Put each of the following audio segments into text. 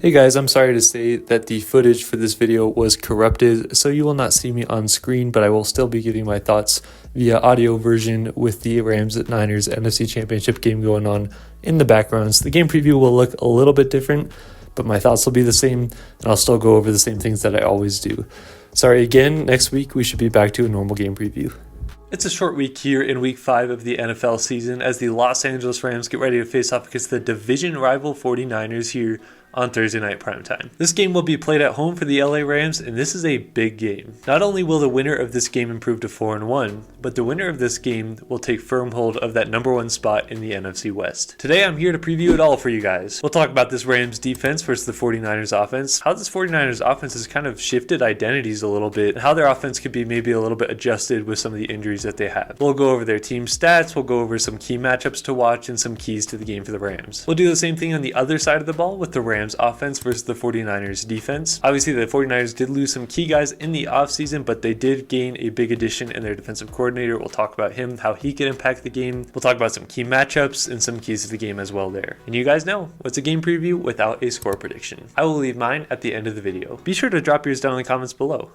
Hey guys, I'm sorry to say that the footage for this video was corrupted, so you will not see me on screen, but I will still be giving my thoughts via audio version with the Rams at Niners NFC Championship game going on in the background. So the game preview will look a little bit different, but my thoughts will be the same, and I'll still go over the same things that I always do. Sorry again, next week we should be back to a normal game preview. It's a short week here in week 5 of the NFL season as the Los Angeles Rams get ready to face off against the division rival 49ers here on Thursday night primetime. This game will be played at home for the LA Rams, and this is a big game. Not only will the winner of this game improve to 4-1, but the winner of this game will take firm hold of that number 1 spot in the NFC West. Today I'm here to preview it all for you guys. We'll talk about this Rams defense versus the 49ers offense, how this 49ers offense has kind of shifted identities a little bit, and how their offense could be maybe a little bit adjusted with some of the injuries that they have. We'll go over their team stats, we'll go over some key matchups to watch, and some keys to the game for the Rams. We'll do the same thing on the other side of the ball with the Rams offense versus the 49ers defense. Obviously, the 49ers did lose some key guys in the offseason, but they did gain a big addition in their defensive coordinator. We'll talk about him, how he can impact the game. We'll talk about some key matchups and some keys to the game as well there. And you guys know, what's a game preview without a score prediction? I will leave mine at the end of the video. Be sure to drop yours down in the comments below.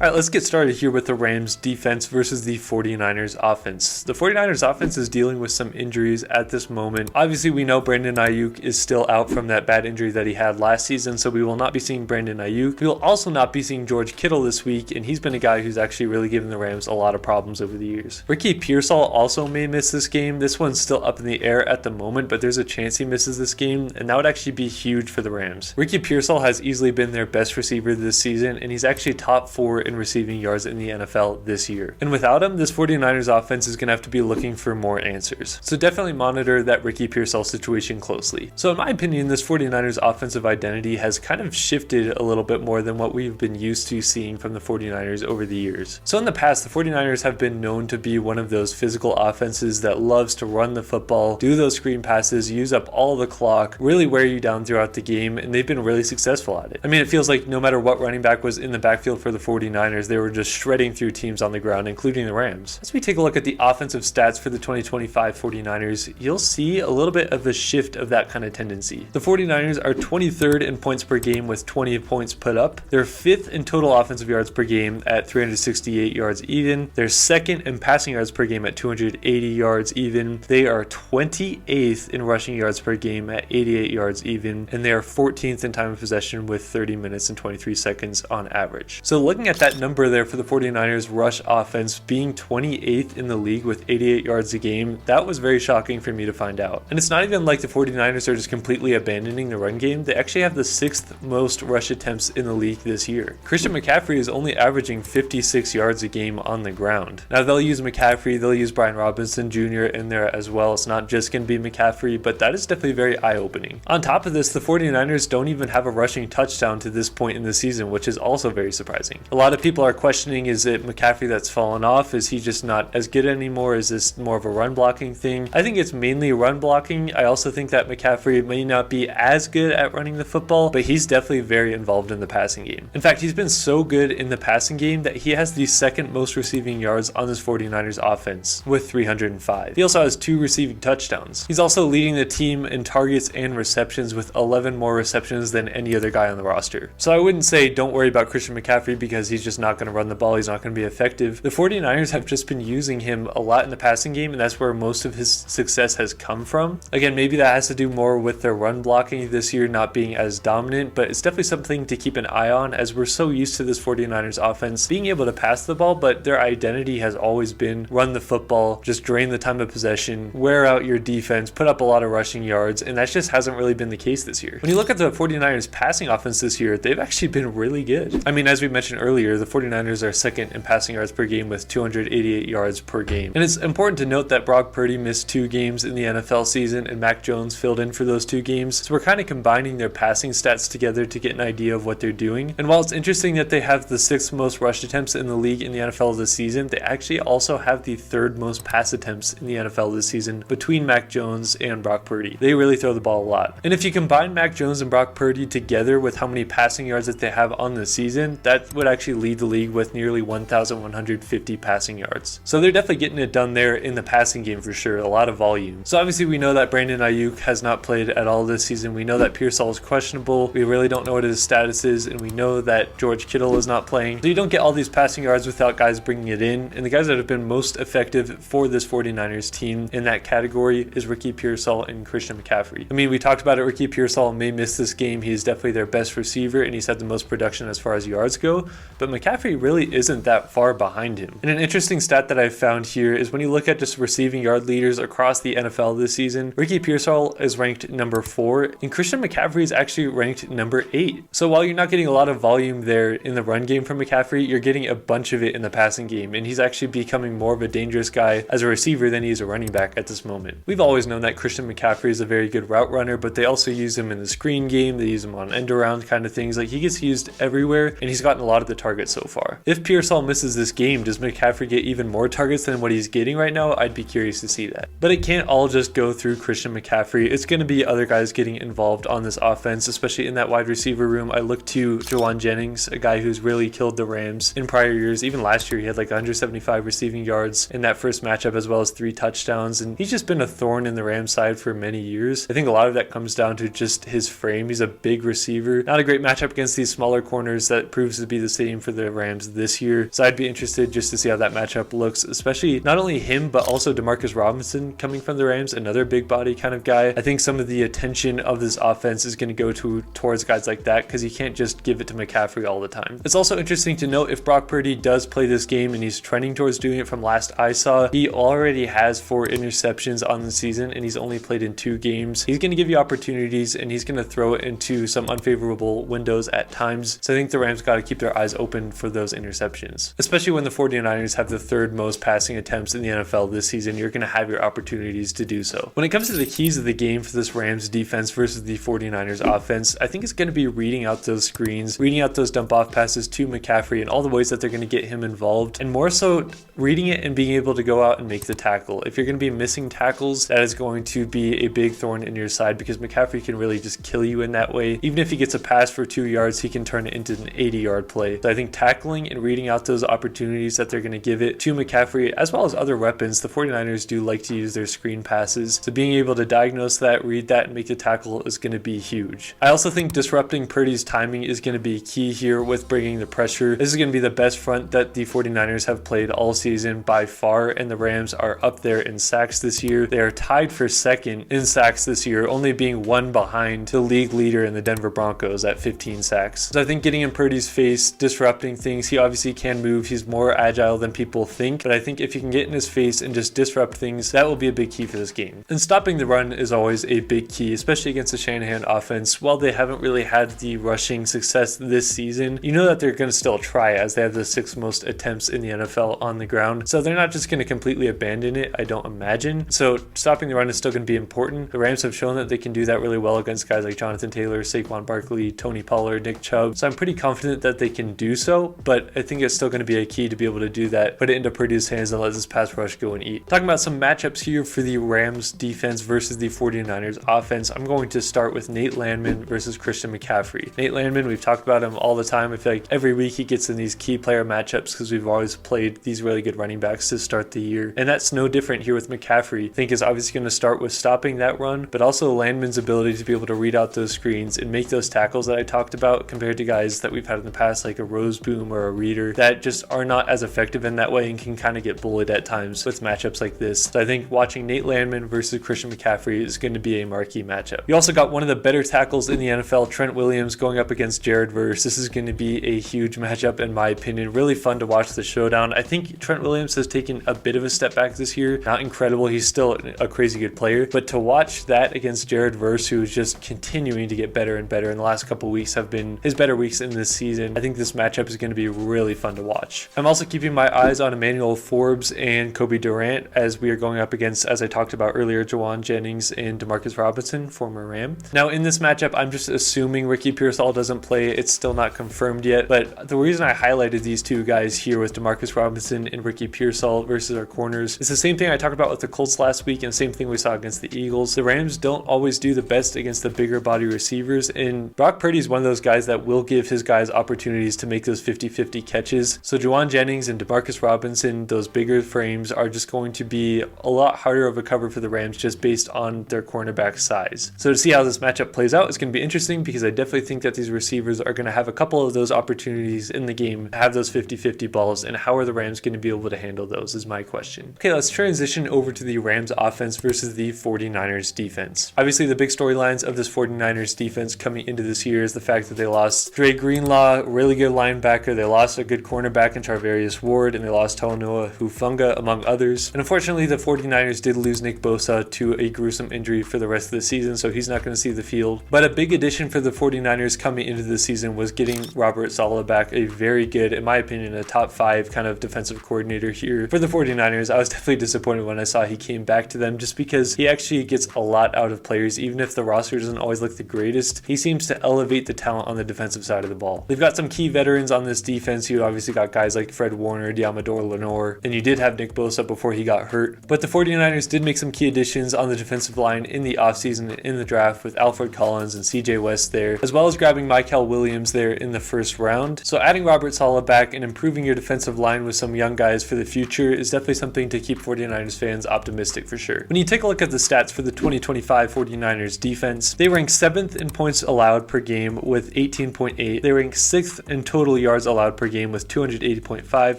Alright, let's get started here with the Rams defense versus the 49ers offense. The 49ers offense is dealing with some injuries at this moment. Obviously, we know Brandon Ayuk is still out from that bad injury that he had last season, so we will not be seeing Brandon Ayuk. We will also not be seeing George Kittle this week, and he's been a guy who's actually really given the Rams a lot of problems over the years. Ricky Pearsall also may miss this game. This one's still up in the air at the moment, but there's a chance he misses this game, and that would actually be huge for the Rams. Ricky Pearsall has easily been their best receiver this season, and he's actually top 4 in receiving yards in the NFL this year. And without him, this 49ers offense is going to have to be looking for more answers. So definitely monitor that Ricky Pearsall situation closely. So in my opinion, this 49ers offensive identity has kind of shifted a little bit more than what we've been used to seeing from the 49ers over the years. So in the past, the 49ers have been known to be one of those physical offenses that loves to run the football, do those screen passes, use up all the clock, really wear you down throughout the game, and they've been really successful at it. I mean, it feels like no matter what running back was in the backfield for the 49ers, they were just shredding through teams on the ground, including the Rams. As we take a look at the offensive stats for the 2025 49ers, you'll see a little bit of a shift of that kind of tendency. The 49ers are 23rd in points per game with 20 points put up. They're 5th in total offensive yards per game at 368 yards even. They're 2nd in passing yards per game at 280 yards even. They are 28th in rushing yards per game at 88 yards even. And they are 14th in time of possession with 30 minutes and 23 seconds on average. So looking at that number there for the 49ers rush offense being 28th in the league with 88 yards a game, that was very shocking for me to find out. And it's not even like the 49ers are just completely abandoning the run game. They actually have the 6th most rush attempts in the league this year. Christian McCaffrey is only averaging 56 yards a game on the ground. Now they'll use McCaffrey, they'll use Brian Robinson Jr. in there as well. It's not just going to be McCaffrey, but that is definitely very eye-opening. On top of this, the 49ers don't even have a rushing touchdown to this point in the season, which is also very surprising. A lot of people are questioning, is it McCaffrey that's fallen off? Is he just not as good anymore? Is this more of a run blocking thing? I think it's mainly run blocking. I also think that McCaffrey may not be as good at running the football, but he's definitely very involved in the passing game. In fact, he's been so good in the passing game that he has the 2nd most receiving yards on this 49ers offense with 305. He also has 2 receiving touchdowns. He's also leading the team in targets and receptions with 11 more receptions than any other guy on the roster. So I wouldn't say don't worry about Christian McCaffrey because he's just not going to run the ball. He's not going to be effective. The 49ers have just been using him a lot in the passing game, and that's where most of his success has come from. Again, maybe that has to do more with their run blocking this year not being as dominant, but it's definitely something to keep an eye on as we're so used to this 49ers offense being able to pass the ball, but their identity has always been run the football, just drain the time of possession, wear out your defense, put up a lot of rushing yards, and that just hasn't really been the case this year. When you look at the 49ers passing offense this year, they've actually been really good. I mean, as we mentioned earlier, the 49ers are 2nd in passing yards per game with 288 yards per game. And it's important to note that Brock Purdy missed 2 games in the NFL season and Mac Jones filled in for those 2 games. So we're kind of combining their passing stats together to get an idea of what they're doing. And while it's interesting that they have the 6th most rush attempts in the league in the NFL this season, they actually also have the 3rd most pass attempts in the NFL this season between Mac Jones and Brock Purdy. They really throw the ball a lot. And if you combine Mac Jones and Brock Purdy together with how many passing yards that they have on the season, that would actually lead the league with nearly 1,150 passing yards. So they're definitely getting it done there in the passing game for sure, a lot of volume. So obviously we know that Brandon Ayuk has not played at all this season. We know that Pearsall is questionable. We really don't know what his status is, and we know that George Kittle is not playing. So you don't get all these passing yards without guys bringing it in. And the guys that have been most effective for this 49ers team in that category is Ricky Pearsall and Christian McCaffrey. I mean, we talked about it. Ricky Pearsall may miss this game. He is definitely their best receiver, and he's had the most production as far as yards go. But McCaffrey really isn't that far behind him. And an interesting stat that I found here is when you look at just receiving yard leaders across the NFL this season, Ricky Pearsall is ranked number 4, and Christian McCaffrey is actually ranked number 8. So while you're not getting a lot of volume there in the run game from McCaffrey, you're getting a bunch of it in the passing game, and he's actually becoming more of a dangerous guy as a receiver than he is a running back at this moment. We've always known that Christian McCaffrey is a very good route runner, but they also use him in the screen game. They use him on end around kind of things. Like, he gets used everywhere, and he's gotten a lot of the targets so far. If Pearsall misses this game, does McCaffrey get even more targets than what he's getting right now? I'd be curious to see that. But it can't all just go through Christian McCaffrey. It's going to be other guys getting involved on this offense, especially in that wide receiver room. I look to Juwan Jennings, a guy who's really killed the Rams in prior years. Even last year, he had like 175 receiving yards in that first matchup, as well as 3 touchdowns. And he's just been a thorn in the Rams side for many years. I think a lot of that comes down to just his frame. He's a big receiver. Not a great matchup against these smaller corners. That proves to be the same for the Rams this year. So I'd be interested just to see how that matchup looks, especially not only him, but also Demarcus Robinson coming from the Rams, another big body kind of guy. I think some of the attention of this offense is going to go towards guys like that, because you can't just give it to McCaffrey all the time. It's also interesting to note if Brock Purdy does play this game, and he's trending towards doing it from last I saw, he already has 4 interceptions on the season, and he's only played in 2 games. He's going to give you opportunities, and he's going to throw it into some unfavorable windows at times. So I think the Rams got to keep their eyes open for those interceptions, especially when the 49ers have the 3rd most passing attempts in the NFL this season. You're going to have your opportunities to do so. When it comes to the keys of the game for this Rams defense versus the 49ers offense, I think it's going to be reading out those screens, reading out those dump off passes to McCaffrey, and all the ways that they're going to get him involved, and more so reading it and being able to go out and make the tackle. If you're going to be missing tackles, that is going to be a big thorn in your side, because McCaffrey can really just kill you in that way. Even if he gets a pass for 2 yards, he can turn it into an 80-yard play. So I think tackling and reading out those opportunities that they're going to give it to McCaffrey, as well as other weapons. The 49ers do like to use their screen passes, so being able to diagnose that, read that, and make the tackle is going to be huge. I also think disrupting Purdy's timing is going to be key here with bringing the pressure. This is going to be the best front that the 49ers have played all season by far, and the Rams are up there in sacks this year. They are tied for 2nd in sacks this year, only being 1 behind the league leader in the Denver Broncos at 15 sacks. So I think getting in Purdy's face, disrupting things, he obviously can move. He's more agile than people think, but I think if you can get in his face and just disrupt things, that will be a big key for this game. And stopping the run is always a big key, especially against the Shanahan offense. While they haven't really had the rushing success this season, you know that they're going to still try, as they have the 6th most attempts in the NFL on the ground. So they're not just going to completely abandon it, I don't imagine. So stopping the run is still going to be important. The Rams have shown that they can do that really well against guys like Jonathan Taylor, Saquon Barkley, Tony Pollard, Nick Chubb. So I'm pretty confident that they can do so, but I think it's still going to be a key to be able to do that, put it into Purdy's hands and let this pass rush go and eat. Talking about some matchups here for the Rams defense versus the 49ers offense, I'm going to start with Nate Landman versus Christian McCaffrey. Nate Landman, we've talked about him all the time. I feel like every week he gets in these key player matchups because we've always played these really good running backs to start the year. And that's no different here with McCaffrey. I think is obviously going to start with stopping that run, but also Landman's ability to be able to read out those screens and make those tackles that I talked about, compared to guys that we've had in the past like a Roseboom or a Reader that just are not as effective in that way and can kind of get bullied at times with matchups like this. So I think watching Nate Landman versus Christian McCaffrey is going to be a marquee matchup. You also got one of the better tackles in the NFL, Trent Williams, going up against Jared Verse. This is going to be a huge matchup in my opinion. Really fun to watch the showdown. I think Trent Williams has taken a bit of a step back this year. Not incredible. He's still a crazy good player, but to watch that against Jared Verse, who is just continuing to get better and better, in the last couple weeks have been his better weeks in this season. I think this matchup is going to be really fun to watch. I'm also keeping my eyes on Emmanuel Forbes and Kobe Durant, as we are going up against, as I talked about earlier, Juwan Jennings and Demarcus Robinson, former Ram. Now in this matchup, I'm just assuming Ricky Pearsall doesn't play. It's still not confirmed yet, but the reason I highlighted these two guys here with Demarcus Robinson and Ricky Pearsall versus our corners is the same thing I talked about with the Colts last week, and same thing we saw against the Eagles. The Rams don't always do the best against the bigger body receivers, and Brock Purdy is one of those guys that will give his guys opportunities to make those those 50-50 catches. So Juwan Jennings and Demarcus Robinson, those bigger frames, are just going to be a lot harder of a cover for the Rams just based on their cornerback size. So to see how this matchup plays out is going to be interesting, because I definitely think that these receivers are going to have a couple of those opportunities in the game, have those 50-50 balls, and how are the Rams going to be able to handle those is my question. Okay, let's transition over to the Rams offense versus the 49ers defense. Obviously, the big storylines of this 49ers defense coming into this year is the fact that they lost Dre Greenlaw, really good linebacker, they lost a good cornerback in Charvarius Ward, and they lost Talanoa Hufanga, among others. And unfortunately, the 49ers did lose Nick Bosa to a gruesome injury for the rest of the season, so he's not going to see the field. But a big addition for the 49ers coming into the season was getting Robert Saleh back, a very good, in my opinion, a top 5 kind of defensive coordinator here for the 49ers. I was definitely disappointed when I saw he came back to them, just because he actually gets a lot out of players. Even if the roster doesn't always look the greatest, he seems to elevate the talent on the defensive side of the ball. They've got some key veterans on this defense. You obviously got guys like Fred Warner, Diamador Lenore, and you did have Nick Bosa before he got hurt. But the 49ers did make some key additions on the defensive line in the offseason and in the draft, with Alfred Collins and CJ West there, as well as grabbing Michael Williams there in the first round. So adding Robert Saleh back and improving your defensive line with some young guys for the future is definitely something to keep 49ers fans optimistic for sure. When you take a look at the stats for the 2025 49ers defense, they rank 7th in points allowed per game with 18.8. They rank 6th in total yards allowed per game with 280.5.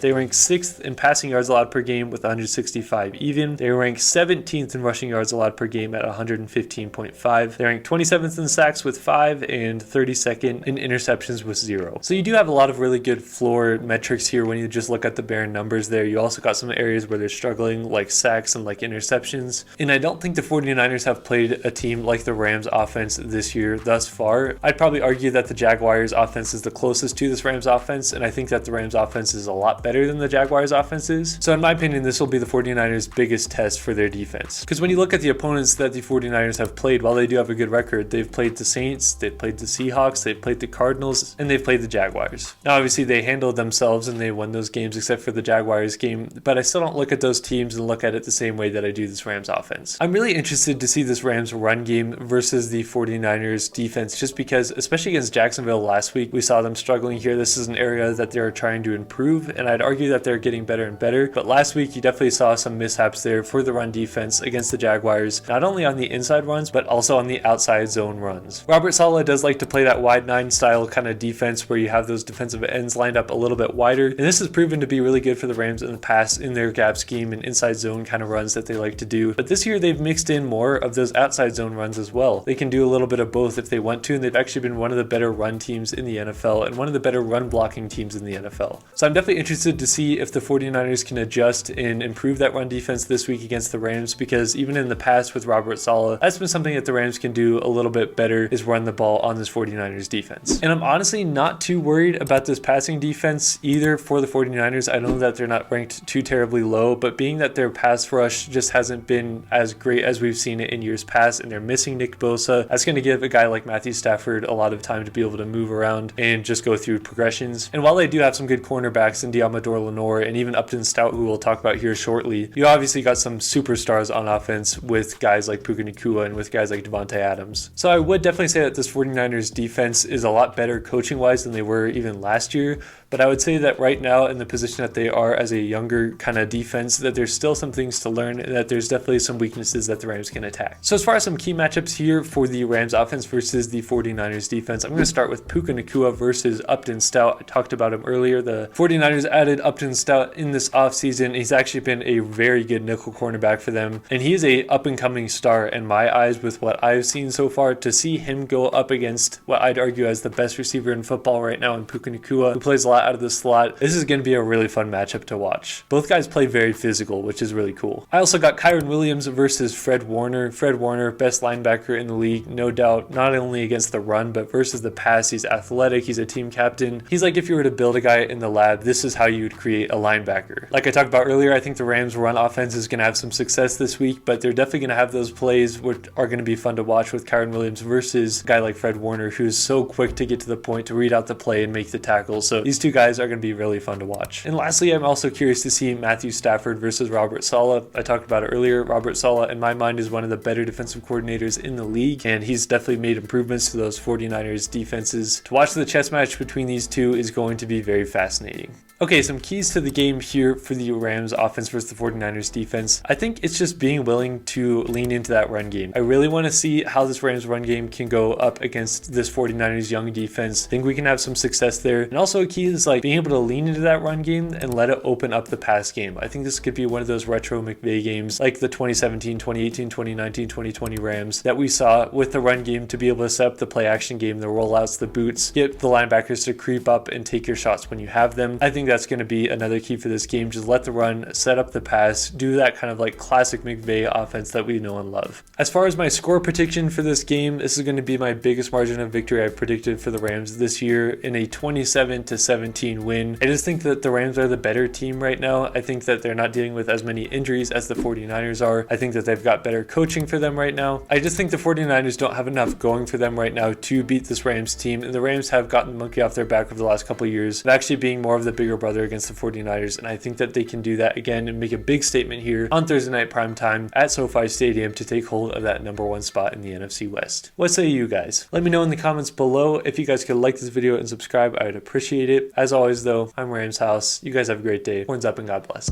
They rank 6th in passing yards allowed per game with 165 even. They rank 17th in rushing yards allowed per game at 115.5. They rank 27th in sacks with 5 and 32nd in interceptions with 0. So you do have a lot of really good floor metrics here when you just look at the bare numbers there. You also got some areas where they're struggling, like sacks and like interceptions. And I don't think the 49ers have played a team like the Rams offense this year thus far. I'd probably argue that the Jaguars offense is the closest to this Rams offense, and I think that the Rams offense is a lot better than the Jaguars offense is. So in my opinion, this will be the 49ers' biggest test for their defense. Because when you look at the opponents that the 49ers have played, while they do have a good record, they've played the Saints, they've played the Seahawks, they've played the Cardinals, and they've played the Jaguars. Now obviously they handled themselves and they won those games except for the Jaguars game, but I still don't look at those teams and look at it the same way that I do this Rams offense. I'm really interested to see this Rams run game versus the 49ers defense, just because, especially against Jacksonville last week, we saw them struggling here. This is an area that they're trying to improve, and I'd argue that they're getting better and better. But last week, you definitely saw some mishaps there for the run defense against the Jaguars, not only on the inside runs, but also on the outside zone runs. Robert Saleh does like to play that wide 9 style kind of defense where you have those defensive ends lined up a little bit wider, and this has proven to be really good for the Rams in the past in their gap scheme and inside zone kind of runs that they like to do. But this year, they've mixed in more of those outside zone runs as well. They can do a little bit of both if they want to, and they've actually been one of the better run teams in the NFL and one of the better run blocking teams in the NFL. So I'm definitely interested to see if the 49ers can adjust and improve that run defense this week against the Rams, because even in the past with Robert Saleh, that's been something that the Rams can do a little bit better, is run the ball on this 49ers defense. And I'm honestly not too worried about this passing defense either for the 49ers. I know that they're not ranked too terribly low, but being that their pass rush just hasn't been as great as we've seen it in years past, and they're missing Nick Bosa, that's going to give a guy like Matthew Stafford a lot of time to be able to move around and just go through progressions. And while they do have some good cornerbacks in Diamador Lenore and even Upton Stout, who we'll talk about here shortly, you obviously got some superstars on offense with guys like Puka Nacua and with guys like Devontae Adams. So I would definitely say that this 49ers defense is a lot better coaching wise than they were even last year. But I would say that right now, in the position that they are as a younger kind of defense, that there's still some things to learn, and that there's definitely some weaknesses that the Rams can attack. So as far as some key matchups here for the Rams offense versus the 49ers defense, I'm going to start with Puka Nacua versus Upton Stout. I talked about him earlier. The 49ers added Upton Stout in this offseason. He's actually been a very good nickel cornerback for them, and he is a up-and-coming star in my eyes with what I've seen so far. To see him go up against what I'd argue as the best receiver in football right now in Puka Nacua, who plays a lot out of the slot, this is going to be a really fun matchup to watch. Both guys play very physical, which is really cool. I also got Kyren Williams versus Fred Warner. Fred Warner, best linebacker in the league, no doubt, not only against the run, but versus the pass. He's athletic, he's a team captain. He's like if you were to build a guy in the lab, this is how you would create a linebacker. Like I talked about earlier, I think the Rams run offense is going to have some success this week, but they're definitely going to have those plays which are going to be fun to watch with Kyren Williams versus a guy like Fred Warner, who's so quick to get to the point, to read out the play and make the tackle. So these two two guys are going to be really fun to watch. And lastly, I'm also curious to see Matthew Stafford versus Robert Saleh. I talked about it earlier. Robert Saleh, in my mind, is one of the better defensive coordinators in the league, and he's definitely made improvements to those 49ers defenses. To watch the chess match between these two is going to be very fascinating. Okay, some keys to the game here for the Rams offense versus the 49ers defense. I think it's just being willing to lean into that run game. I really want to see how this Rams run game can go up against this 49ers young defense. I think we can have some success there. And also a key is like being able to lean into that run game and let it open up the pass game. I think this could be one of those retro McVay games like the 2017, 2018, 2019, 2020 Rams that we saw with the run game to be able to set up the play action game, the rollouts, the boots, get the linebackers to creep up and take your shots when you have them. I think that's going to be another key for this game. Just let the run, set up the pass, do that kind of like classic McVay offense that we know and love. As far as my score prediction for this game, this is going to be my biggest margin of victory I've predicted for the Rams this year in a 27-17 win. I just think that the Rams are the better team right now. I think that they're not dealing with as many injuries as the 49ers are. I think that they've got better coaching for them right now. I just think the 49ers don't have enough going for them right now to beat this Rams team, and the Rams have gotten the monkey off their back over the last couple of years of actually being more of the bigger brother against the 49ers, and I think that they can do that again and make a big statement here on Thursday night primetime at SoFi Stadium to take hold of that #1 spot in the NFC West. What say you guys? Let me know in the comments below. If you guys could like this video and subscribe, I would appreciate it. As always though, I'm Rams House. You guys have a great day. Horns up and God bless.